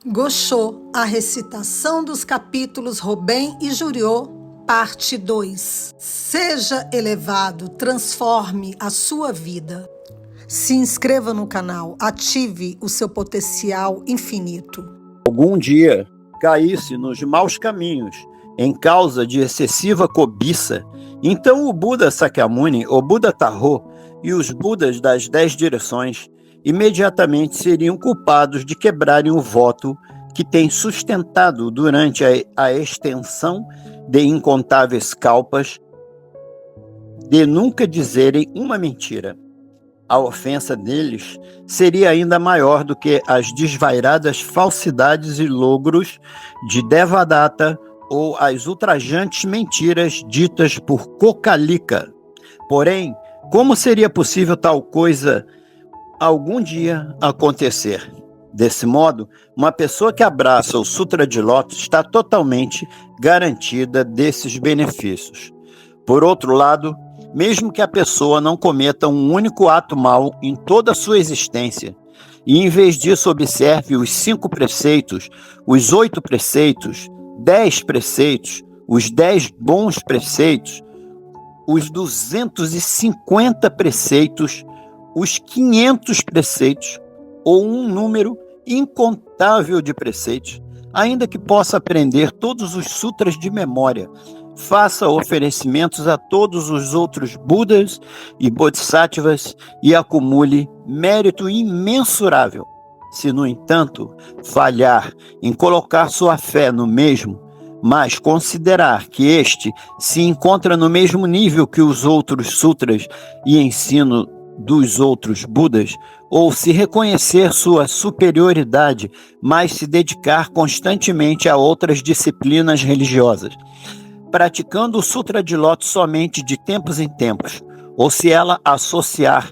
Gosho, a recitação dos capítulos Robem e Juriô, parte 2. Seja elevado, transforme a sua vida. Se inscreva no canal, ative o seu potencial infinito. Algum dia caísse nos maus caminhos em causa de excessiva cobiça, então o Buda Sakyamuni, o Buda Tarô e os Budas das 10 direções imediatamente seriam culpados de quebrarem o voto que tem sustentado durante a extensão de incontáveis kalpas de nunca dizerem uma mentira. A ofensa deles seria ainda maior do que as desvairadas falsidades e logros de Devadatta ou as ultrajantes mentiras ditas por Kokalika. Porém, como seria possível tal coisa algum dia acontecer? Desse modo, uma pessoa que abraça o Sutra de Lótus está totalmente garantida desses benefícios. Por outro lado, mesmo que a pessoa não cometa um único ato mau em toda a sua existência, e em vez disso observe os 5 preceitos, os 8 preceitos, 10 preceitos, os 10 bons preceitos, os 250 preceitos, os 500 preceitos, ou um número incontável de preceitos, ainda que possa aprender todos os sutras de memória, faça oferecimentos a todos os outros Budas e Bodhisattvas e acumule mérito imensurável. Se, no entanto, falhar em colocar sua fé no mesmo, mas considerar que este se encontra no mesmo nível que os outros sutras e ensino dos outros Budas, ou se reconhecer sua superioridade, mas se dedicar constantemente a outras disciplinas religiosas, praticando o Sutra de Lótus somente de tempos em tempos, ou se ela associar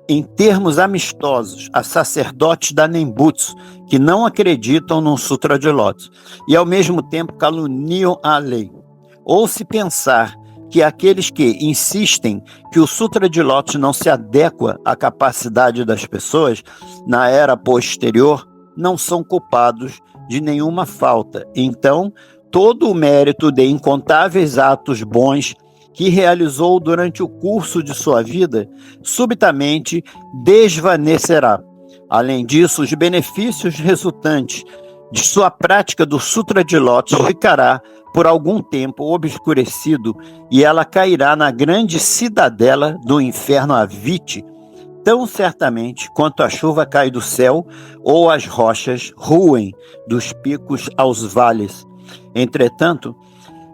em termos amistosos a sacerdotes da Nembutsu que não acreditam no Sutra de Lótus e ao mesmo tempo caluniam a lei, ou se pensar que aqueles que insistem que o Sutra de Lótus não se adequa à capacidade das pessoas na era posterior não são culpados de nenhuma falta. Então, todo o mérito de incontáveis atos bons que realizou durante o curso de sua vida subitamente desvanecerá. Além disso, os benefícios resultantes de sua prática do Sutra de Lótus ficará por algum tempo obscurecido e ela cairá na grande cidadela do inferno Aviti, tão certamente quanto a chuva cai do céu ou as rochas ruem dos picos aos vales. Entretanto,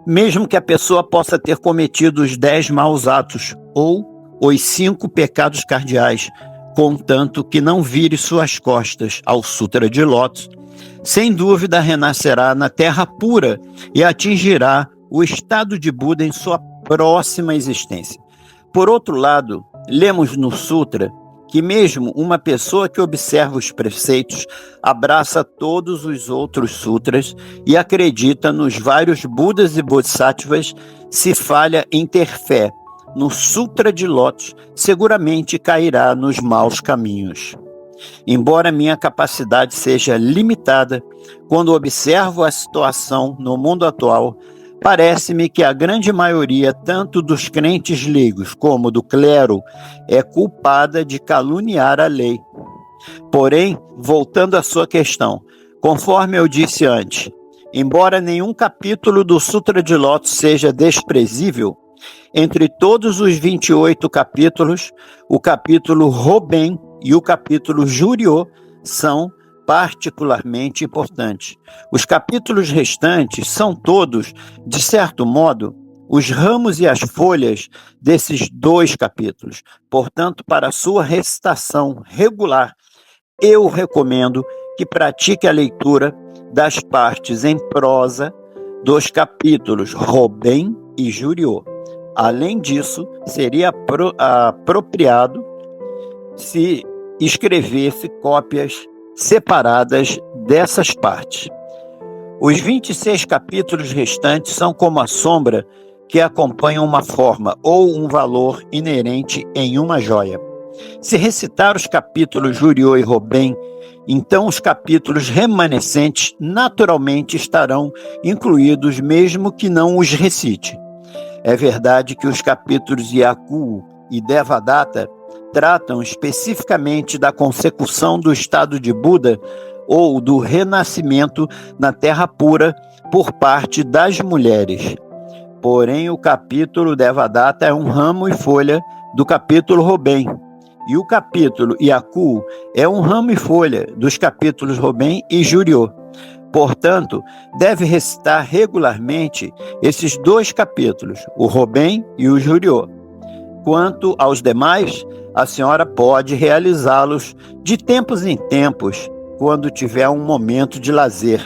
mesmo que a pessoa possa ter cometido os 10 maus atos ou os 5 pecados cardeais, contanto que não vire suas costas ao Sutra de Lótus, sem dúvida renascerá na terra pura e atingirá o estado de Buda em sua próxima existência. Por outro lado, lemos no Sutra que mesmo uma pessoa que observa os preceitos abraça todos os outros sutras e acredita nos vários Budas e Bodhisattvas, se falha em ter fé no Sutra de Lótus, seguramente cairá nos maus caminhos. Embora minha capacidade seja limitada, quando observo a situação no mundo atual, parece-me que a grande maioria, tanto dos crentes leigos como do clero, é culpada de caluniar a lei. Porém, voltando à sua questão, conforme eu disse antes, embora nenhum capítulo do Sutra de Lótus seja desprezível, entre todos os 28 capítulos, o capítulo Robem e o capítulo Juriô são particularmente importantes. Os capítulos restantes são todos, de certo modo, os ramos e as folhas desses 2 capítulos. Portanto, para sua recitação regular, eu recomendo que pratique a leitura das partes em prosa dos capítulos Robem e Juriô. Além disso, seria apropriado se escrevesse cópias separadas dessas partes. Os 26 capítulos restantes são como a sombra que acompanha uma forma ou um valor inerente em uma joia. Se recitar os capítulos Juriô e Robém, então os capítulos remanescentes naturalmente estarão incluídos, mesmo que não os recite. É verdade que os capítulos Yacu e Devadatta tratam especificamente da consecução do estado de Buda ou do renascimento na Terra Pura por parte das mulheres. Porém, o capítulo Devadatta é um ramo e folha do capítulo Robém, e o capítulo Yaku é um ramo e folha dos capítulos Robém e Juriô. Portanto, deve recitar regularmente esses dois capítulos, o Robém e o Juriô. Quanto aos demais, a senhora pode realizá-los de tempos em tempos, quando tiver um momento de lazer.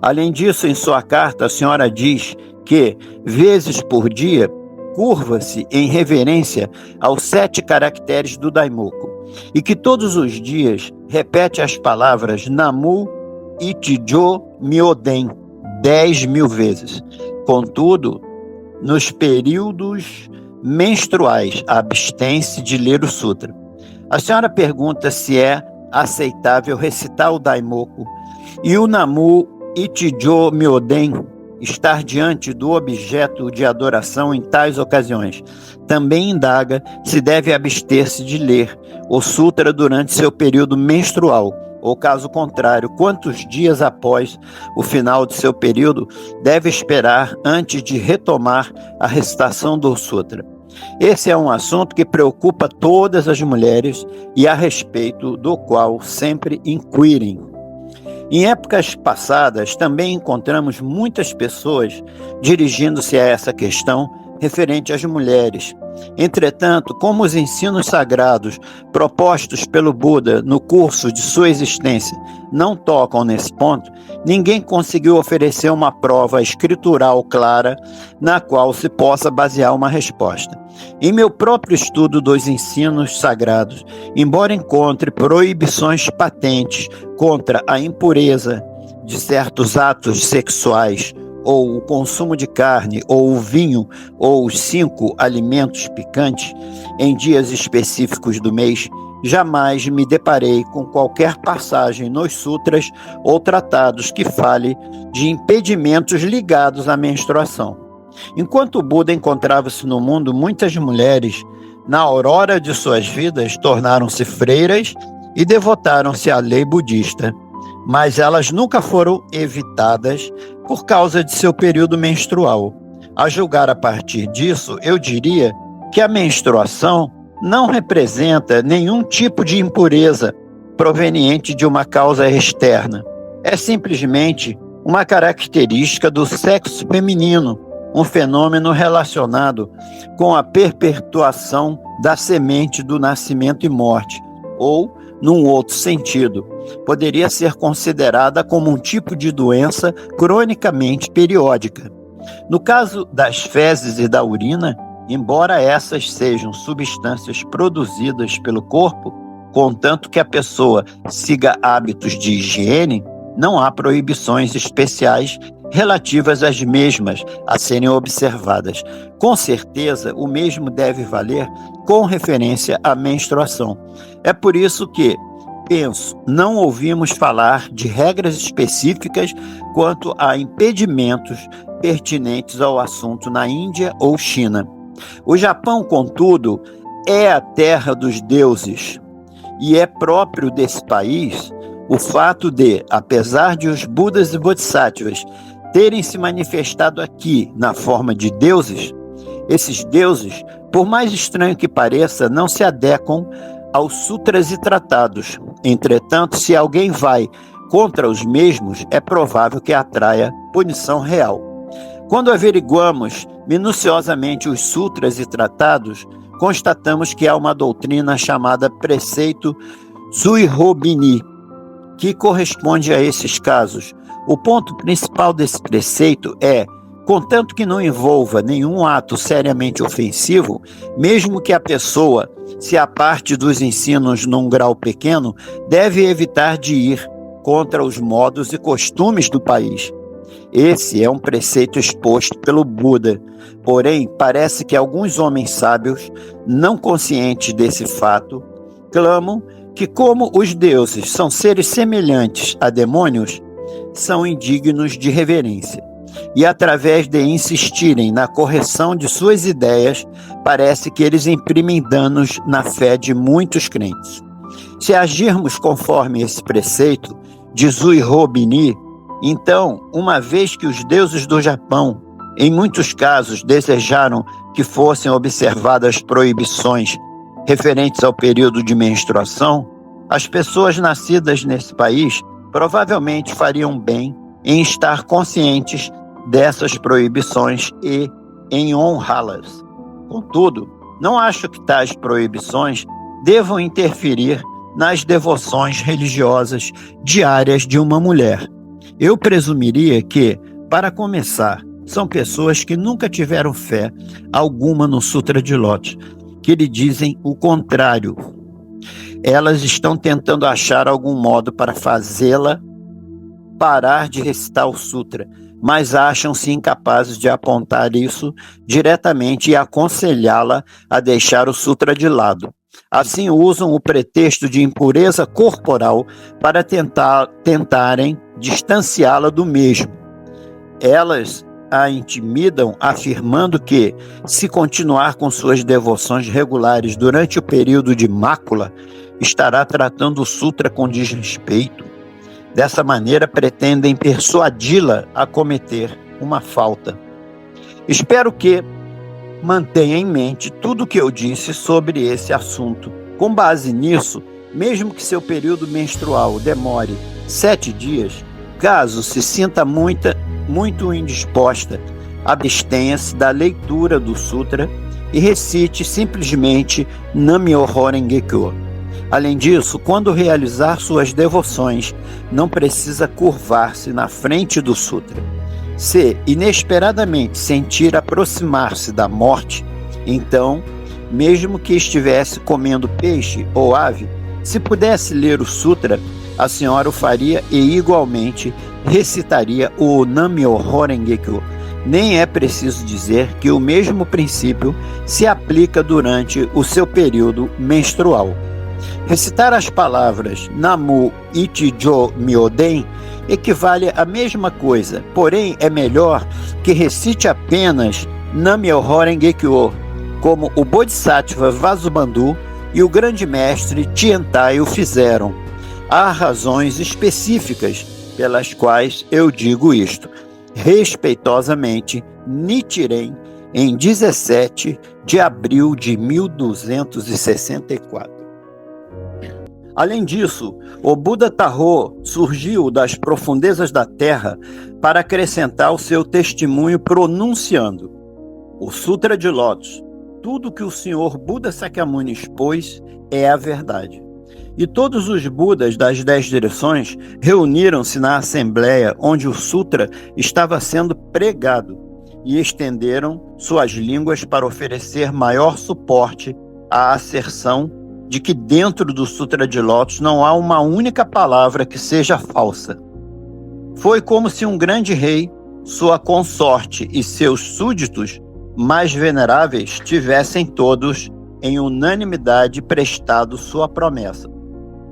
Além disso, em sua carta, a senhora diz que, vezes por dia, curva-se em reverência aos 7 caracteres do Daimoku, e que todos os dias repete as palavras Namu Ichijo Myoden 10.000 vezes. Contudo, nos períodos menstruais, abstém-se de ler o sutra. A senhora pergunta se é aceitável recitar o Daimoku e o Namu Ichijo Myoden estar diante do objeto de adoração em tais ocasiões. Também indaga se deve abster-se de ler o sutra durante seu período menstrual, ou caso contrário, quantos dias após o final de seu período deve esperar antes de retomar a recitação do sutra. Esse é um assunto que preocupa todas as mulheres e a respeito do qual sempre inquirem. Em épocas passadas, também encontramos muitas pessoas dirigindo-se a essa questão referente às mulheres. Entretanto, como os ensinos sagrados propostos pelo Buda no curso de sua existência não tocam nesse ponto, ninguém conseguiu oferecer uma prova escritural clara na qual se possa basear uma resposta. Em meu próprio estudo dos ensinos sagrados, embora encontre proibições patentes contra a impureza de certos atos sexuais, ou o consumo de carne, ou o vinho, ou os 5 alimentos picantes em dias específicos do mês, jamais me deparei com qualquer passagem nos sutras ou tratados que fale de impedimentos ligados à menstruação. Enquanto o Buda encontrava-se no mundo, muitas mulheres, na aurora de suas vidas, tornaram-se freiras e devotaram-se à lei budista, mas elas nunca foram evitadas por causa de seu período menstrual. A julgar a partir disso, eu diria que a menstruação não representa nenhum tipo de impureza proveniente de uma causa externa. É simplesmente uma característica do sexo feminino, um fenômeno relacionado com a perpetuação da semente do nascimento e morte, ou, num outro sentido, poderia ser considerada como um tipo de doença cronicamente periódica. No caso das fezes e da urina, embora essas sejam substâncias produzidas pelo corpo, contanto que a pessoa siga hábitos de higiene, não há proibições especiais relativas às mesmas a serem observadas. Com certeza, o mesmo deve valer com referência à menstruação. É por isso que, penso, não ouvimos falar de regras específicas quanto a impedimentos pertinentes ao assunto na Índia ou China. O Japão, contudo, é a terra dos deuses, e é próprio desse país o fato de, apesar de os Budas e Bodhisattvas terem se manifestado aqui na forma de deuses, esses deuses, por mais estranho que pareça, não se adequam aos sutras e tratados. Entretanto, se alguém vai contra os mesmos, é provável que atraia punição real. Quando averiguamos minuciosamente os sutras e tratados, constatamos que há uma doutrina chamada preceito Suihobini, que corresponde a esses casos. O ponto principal desse preceito é, contanto que não envolva nenhum ato seriamente ofensivo, mesmo que a pessoa se aparte dos ensinos num grau pequeno, deve evitar de ir contra os modos e costumes do país. Esse é um preceito exposto pelo Buda, porém parece que alguns homens sábios, não conscientes desse fato, clamam que, como os deuses são seres semelhantes a demônios, são indignos de reverência. E através de insistirem na correção de suas ideias, parece que eles imprimem danos na fé de muitos crentes. Se agirmos conforme esse preceito de Zuiho Bini, então, uma vez que os deuses do Japão, em muitos casos, desejaram que fossem observadas proibições referentes ao período de menstruação, as pessoas nascidas nesse país provavelmente fariam bem em estar conscientes dessas proibições e em honrá-las. Contudo, não acho que tais proibições devam interferir nas devoções religiosas diárias de uma mulher. Eu presumiria que, para começar, são pessoas que nunca tiveram fé alguma no Sutra de Lotus, que lhe dizem o contrário. Elas estão tentando achar algum modo para fazê-la parar de recitar o Sutra, mas acham-se incapazes de apontar isso diretamente e aconselhá-la a deixar o Sutra de lado. Assim, usam o pretexto de impureza corporal para tentarem distanciá-la do mesmo. Elas a intimidam, afirmando que, se continuar com suas devoções regulares durante o período de mácula, estará tratando o Sutra com desrespeito. Dessa maneira, pretendem persuadi-la a cometer uma falta. Espero que mantenha em mente tudo o que eu disse sobre esse assunto. Com base nisso, mesmo que seu período menstrual demore 7 dias, caso se sinta muito indisposta, abstenha-se da leitura do Sutra e recite simplesmente Nam-myoho Renge-kyo. Além disso, quando realizar suas devoções, não precisa curvar-se na frente do Sutra. Se inesperadamente sentir aproximar-se da morte, então, mesmo que estivesse comendo peixe ou ave, se pudesse ler o Sutra, a senhora o faria e igualmente recitaria o Nam-myoho Renge-kyo. Nem é preciso dizer que o mesmo princípio se aplica durante o seu período menstrual. Recitar as palavras Namu Ichijo Myoden equivale à mesma coisa, porém é melhor que recite apenas Nam-myoho Renge-kyo, como o Bodhisattva Vasubandhu e o grande mestre Tiantai o fizeram. Há razões específicas pelas quais eu digo isto. Respeitosamente, Nichiren, em 17 de abril de 1264. Além disso, o Buda Tarô surgiu das profundezas da terra para acrescentar o seu testemunho pronunciando: o Sutra de Lotus, tudo que o Senhor Buda Sakyamuni expôs é a verdade. E todos os Budas das 10 direções reuniram-se na assembleia onde o Sutra estava sendo pregado e estenderam suas línguas para oferecer maior suporte à asserção de que dentro do Sutra de Lotus não há uma única palavra que seja falsa. Foi como se um grande rei, sua consorte e seus súditos mais veneráveis tivessem todos, em unanimidade, prestado sua promessa.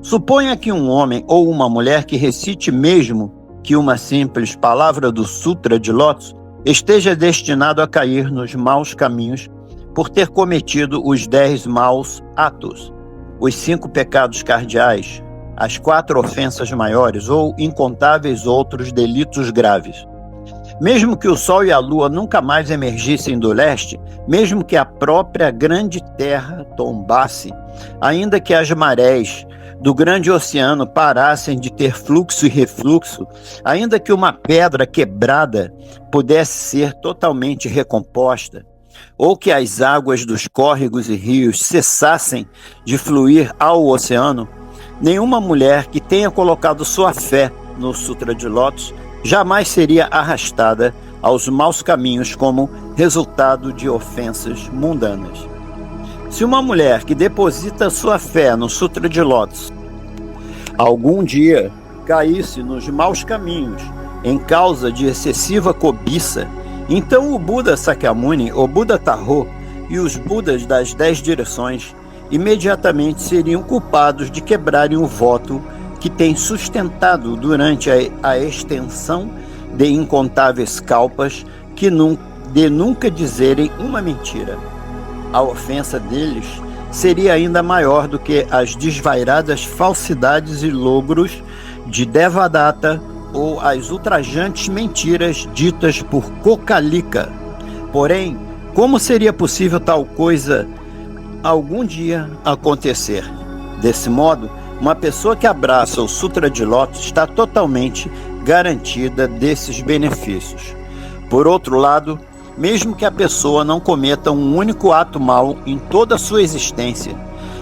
Suponha que um homem ou uma mulher que recite mesmo que uma simples palavra do Sutra de Lotus esteja destinado a cair nos maus caminhos por ter cometido os 10 maus atos, os 5 pecados cardeais, as 4 ofensas maiores ou incontáveis outros delitos graves. Mesmo que o Sol e a Lua nunca mais emergissem do leste, mesmo que a própria grande Terra tombasse, ainda que as marés do grande oceano parassem de ter fluxo e refluxo, ainda que uma pedra quebrada pudesse ser totalmente recomposta, ou que as águas dos córregos e rios cessassem de fluir ao oceano, nenhuma mulher que tenha colocado sua fé no Sutra de Lotus jamais seria arrastada aos maus caminhos como resultado de ofensas mundanas. Se uma mulher que deposita sua fé no Sutra de Lotus algum dia caísse nos maus caminhos em causa de excessiva cobiça, então o Buda Sakyamuni, o Buda Tarô e os Budas das 10 direções imediatamente seriam culpados de quebrarem o voto que tem sustentado durante a extensão de incontáveis kalpas de nunca dizerem uma mentira. A ofensa deles seria ainda maior do que as desvairadas falsidades e logros de Devadatta ou as ultrajantes mentiras ditas por Kokalika. Porém, como seria possível tal coisa algum dia acontecer? Desse modo, uma pessoa que abraça o Sutra de Lótus está totalmente garantida desses benefícios. Por outro lado, mesmo que a pessoa não cometa um único ato mau em toda a sua existência,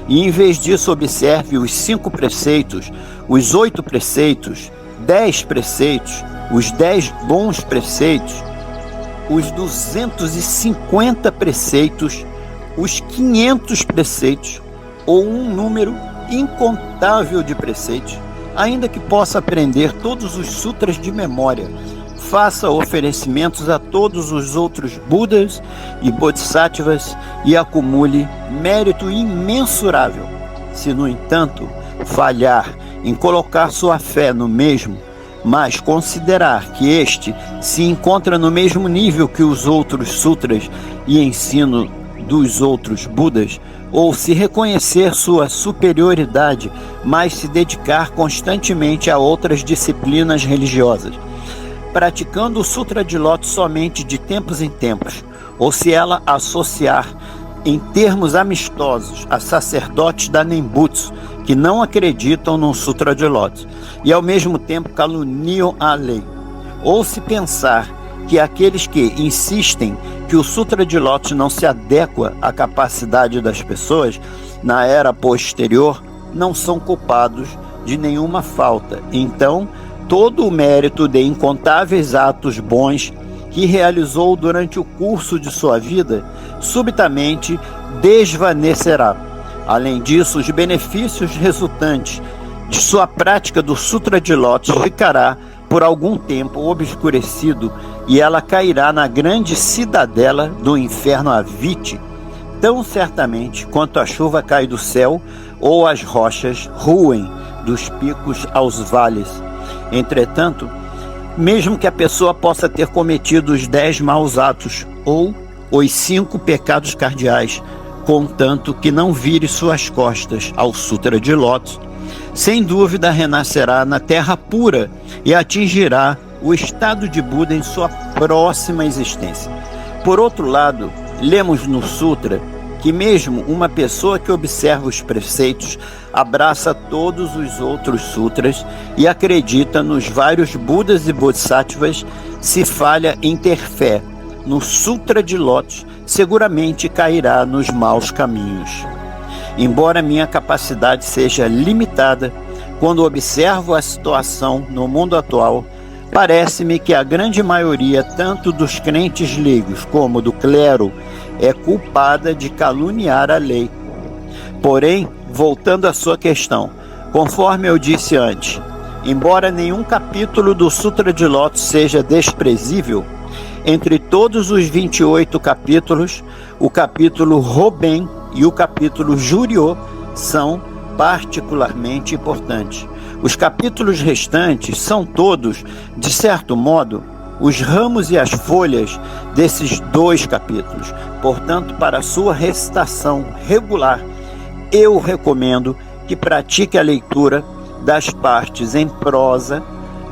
e em vez disso observe os 5 preceitos, os 8 preceitos, 10 preceitos, os 10 bons preceitos, os 250 preceitos, os 500 preceitos, ou um número incontável de preceitos, ainda que possa aprender todos os sutras de memória, faça oferecimentos a todos os outros Budas e Bodhisattvas e acumule mérito imensurável. Se, no entanto, falhar em colocar sua fé no mesmo, mas considerar que este se encontra no mesmo nível que os outros sutras e ensino dos outros Budas, ou se reconhecer sua superioridade, mas se dedicar constantemente a outras disciplinas religiosas, praticando o Sutra de Lótus somente de tempos em tempos, ou se ela associar em termos amistosos a sacerdotes da Nembutsu que não acreditam no Sutra de Lótus e ao mesmo tempo caluniam a lei, ou se pensar que aqueles que insistem que o Sutra de Lótus não se adequa à capacidade das pessoas na era posterior não são culpados de nenhuma falta. Então, todo o mérito de incontáveis atos bons que realizou durante o curso de sua vida subitamente desvanecerá. Além disso, os benefícios resultantes de sua prática do Sutra de Lótus ficará por algum tempo obscurecido e ela cairá na grande cidadela do inferno Aviti, tão certamente quanto a chuva cai do céu ou as rochas ruem dos picos aos vales. Entretanto, mesmo que a pessoa possa ter cometido os 10 maus atos ou os 5 pecados cardeais, contanto que não vire suas costas ao Sutra de Lótus, sem dúvida renascerá na terra pura e atingirá o estado de Buda em sua próxima existência. Por outro lado, lemos no Sutra que mesmo uma pessoa que observa os preceitos, abraça todos os outros sutras e acredita nos vários Budas e Bodhisattvas, se falha em ter fé no Sutra de Lótus, seguramente cairá nos maus caminhos. Embora minha capacidade seja limitada, quando observo a situação no mundo atual, parece-me que a grande maioria, tanto dos crentes leigos como do clero, é culpada de caluniar a lei. Porém, voltando à sua questão, conforme eu disse antes, embora nenhum capítulo do Sutra de Lótus seja desprezível, entre todos os 28 capítulos, o capítulo Roben e o capítulo Juriô são particularmente importantes. Os capítulos restantes são todos, de certo modo, os ramos e as folhas desses 2 capítulos. Portanto, para sua recitação regular, eu recomendo que pratique a leitura das partes em prosa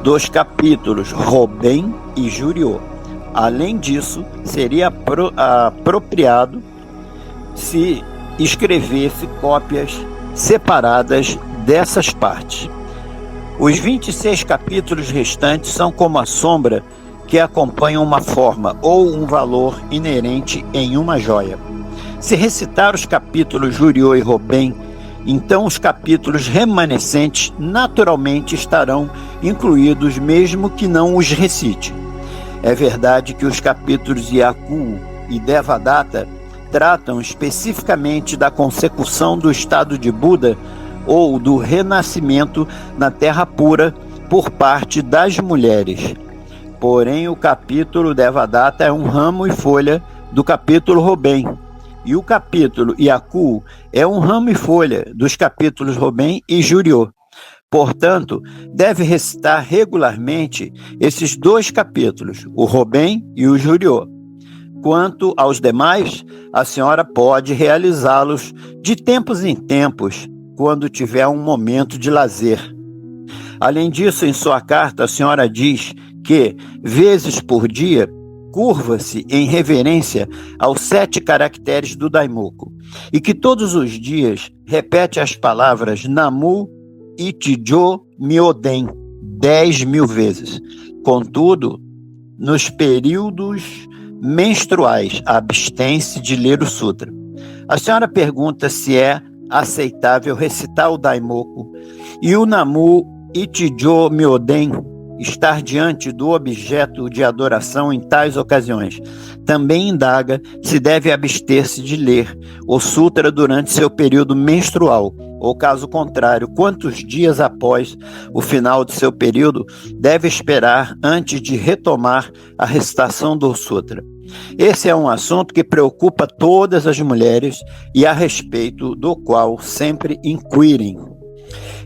dos capítulos Roben e Juriô. Além disso, seria apropriado se escrevesse cópias separadas dessas partes. Os 26 capítulos restantes são como a sombra que acompanha uma forma ou um valor inerente em uma joia. Se recitar os capítulos Juriô e Roben, então os capítulos remanescentes naturalmente estarão incluídos mesmo que não os recite. É verdade que os capítulos Yaku e Devadatta tratam especificamente da consecução do estado de Buda ou do renascimento na Terra Pura por parte das mulheres. Porém, o capítulo Devadatta é um ramo e folha do capítulo Robem. E o capítulo Yakul é um ramo e folha dos capítulos Robem e Juriô. Portanto, deve recitar regularmente esses dois capítulos, o Robem e o Juriô. Quanto aos demais, a senhora pode realizá-los de tempos em tempos, quando tiver um momento de lazer. Além disso, em sua carta, a senhora diz que, vezes por dia, curva-se em reverência aos 7 caracteres do Daimoku, e que todos os dias repete as palavras Namu Ichijo Myoden 10.000 vezes. Contudo, nos períodos menstruais, abstém-se de ler o sutra. A senhora pergunta se é aceitável recitar o Daimoku e o Namu Ichijo Myoden estar diante do objeto de adoração em tais ocasiões. Também indaga se deve abster-se de ler o sutra durante seu período menstrual, ou caso contrário, quantos dias após o final de seu período deve esperar antes de retomar a recitação do sutra. Esse é um assunto que preocupa todas as mulheres e a respeito do qual sempre inquirem.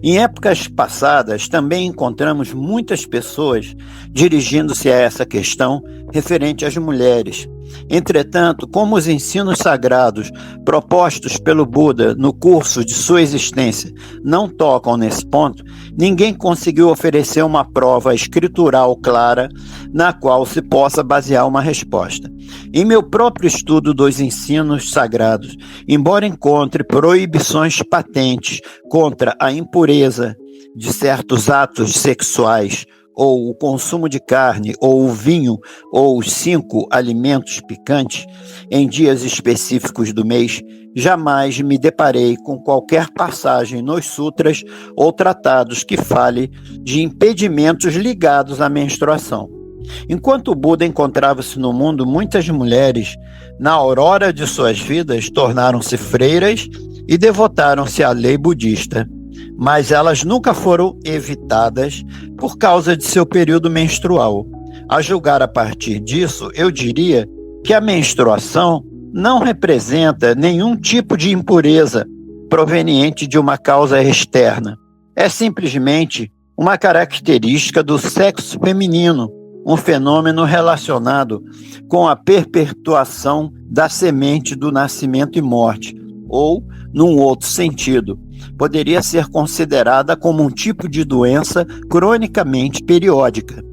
Em épocas passadas, também encontramos muitas pessoas dirigindo-se a essa questão referente às mulheres. Entretanto, como os ensinos sagrados propostos pelo Buda no curso de sua existência não tocam nesse ponto, ninguém conseguiu oferecer uma prova escritural clara na qual se possa basear uma resposta. Em meu próprio estudo dos ensinos sagrados, embora encontre proibições patentes contra a impureza de certos atos sexuais, ou o consumo de carne, ou o vinho, ou os 5 alimentos picantes, em dias específicos do mês, jamais me deparei com qualquer passagem nos sutras ou tratados que fale de impedimentos ligados à menstruação. Enquanto o Buda encontrava-se no mundo, muitas mulheres, na aurora de suas vidas, tornaram-se freiras e devotaram-se à lei budista. Mas elas nunca foram evitadas por causa de seu período menstrual. A julgar a partir disso, eu diria que a menstruação não representa nenhum tipo de impureza proveniente de uma causa externa. É simplesmente uma característica do sexo feminino, um fenômeno relacionado com a perpetuação da semente do nascimento e morte, ou, num outro sentido, poderia ser considerada como um tipo de doença cronicamente periódica.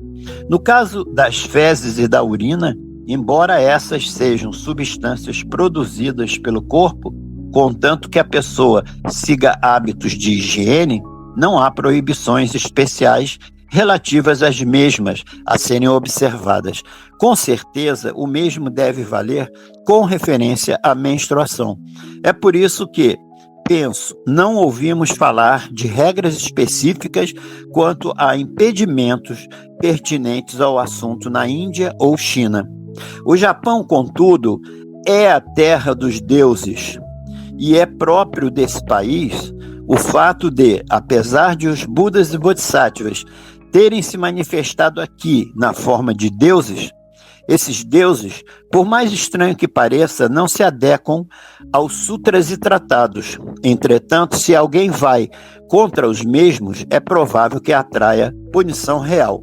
No caso das fezes e da urina, embora essas sejam substâncias produzidas pelo corpo, contanto que a pessoa siga hábitos de higiene, não há proibições especiais relativas às mesmas a serem observadas. Com certeza, o mesmo deve valer com referência à menstruação. É por isso que, penso, não ouvimos falar de regras específicas quanto a impedimentos pertinentes ao assunto na Índia ou China. O Japão, contudo, é a terra dos deuses, e é próprio desse país o fato de, apesar de os Budas e Bodhisattvas terem se manifestado aqui na forma de deuses, esses deuses, por mais estranho que pareça, não se adequam aos sutras e tratados. Entretanto, se alguém vai contra os mesmos, é provável que atraia punição real.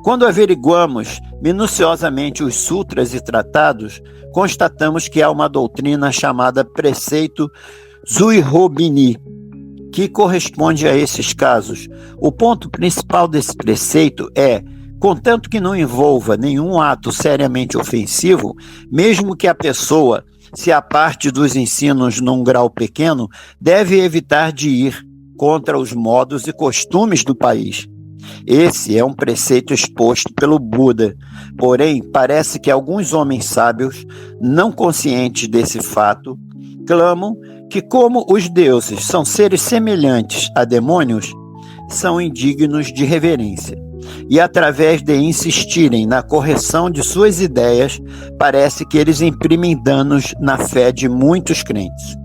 Quando averiguamos minuciosamente os sutras e tratados, constatamos que há uma doutrina chamada preceito Zuihobini, que corresponde a esses casos. O ponto principal desse preceito é: contanto que não envolva nenhum ato seriamente ofensivo, mesmo que a pessoa se aparte dos ensinos num grau pequeno, deve evitar de ir contra os modos e costumes do país. Esse é um preceito exposto pelo Buda. Porém, parece que alguns homens sábios, não conscientes desse fato, clamam que, como os deuses são seres semelhantes a demônios, são indignos de reverência. E através de insistirem na correção de suas ideias, parece que eles imprimem danos na fé de muitos crentes.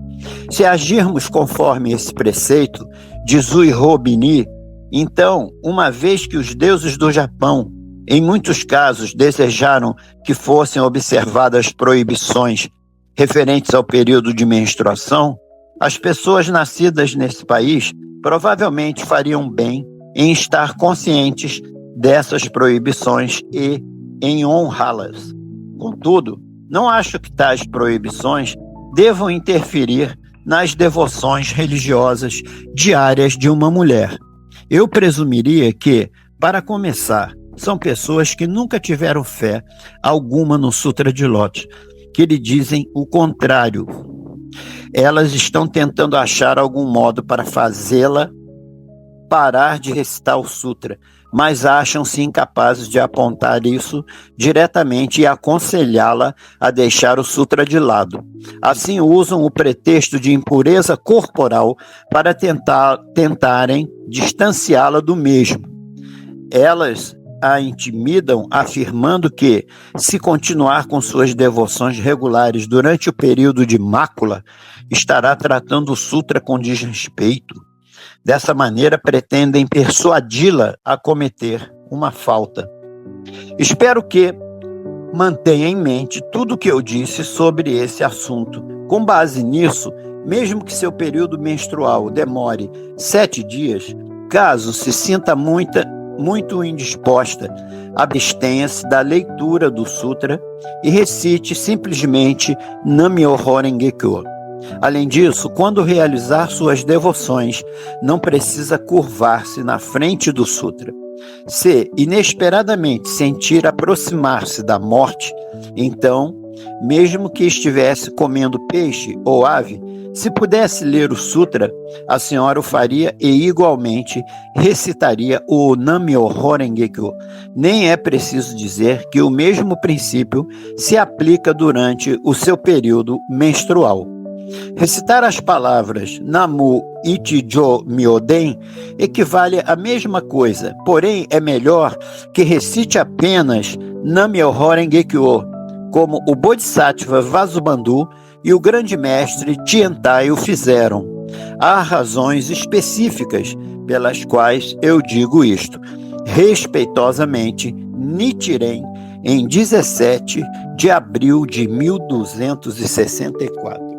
Se agirmos conforme esse preceito de Zuihobini, então, uma vez que os deuses do Japão Em muitos casos, desejaram que fossem observadas proibições referentes ao período de menstruação. As pessoas nascidas nesse país provavelmente fariam bem em estar conscientes dessas proibições e em honrá-las. Contudo, não acho que tais proibições devam interferir nas devoções religiosas diárias de uma mulher. Eu presumiria que, para começar, são pessoas que nunca tiveram fé alguma no Sutra de Lotus, que lhe dizem o contrário. Elas estão tentando achar algum modo para fazê-la parar de recitar o Sutra, mas acham-se incapazes de apontar isso diretamente e aconselhá-la a deixar o Sutra de lado. Assim, usam o pretexto de impureza corporal para tentarem distanciá-la do mesmo. Elas a intimidam, afirmando que, se continuar com suas devoções regulares durante o período de mácula, estará tratando o Sutra com desrespeito. Dessa maneira, pretendem persuadi-la a cometer uma falta. Espero que mantenha em mente tudo o que eu disse sobre esse assunto. Com base nisso, mesmo que seu período menstrual demore 7 dias, caso se sinta muito indisposta, abstenha-se da leitura do Sutra e recite simplesmente Nam-myoho Renge-kyo. Além disso, quando realizar suas devoções, não precisa curvar-se na frente do Sutra. Se inesperadamente sentir aproximar-se da morte, então, mesmo que estivesse comendo peixe ou ave, se pudesse ler o Sutra, a senhora o faria e igualmente recitaria o Nam-myoho Renge-kyo. Nem é preciso dizer que o mesmo princípio se aplica durante o seu período menstrual. Recitar as palavras Namu Ichijo Myoden equivale à mesma coisa, porém é melhor que recite apenas Nam-myoho Renge-kyo, como o Bodhisattva Vasubandhu e o grande mestre Tiantai o fizeram. Há razões específicas pelas quais eu digo isto. Respeitosamente, Nichiren, em 17 de abril de 1264.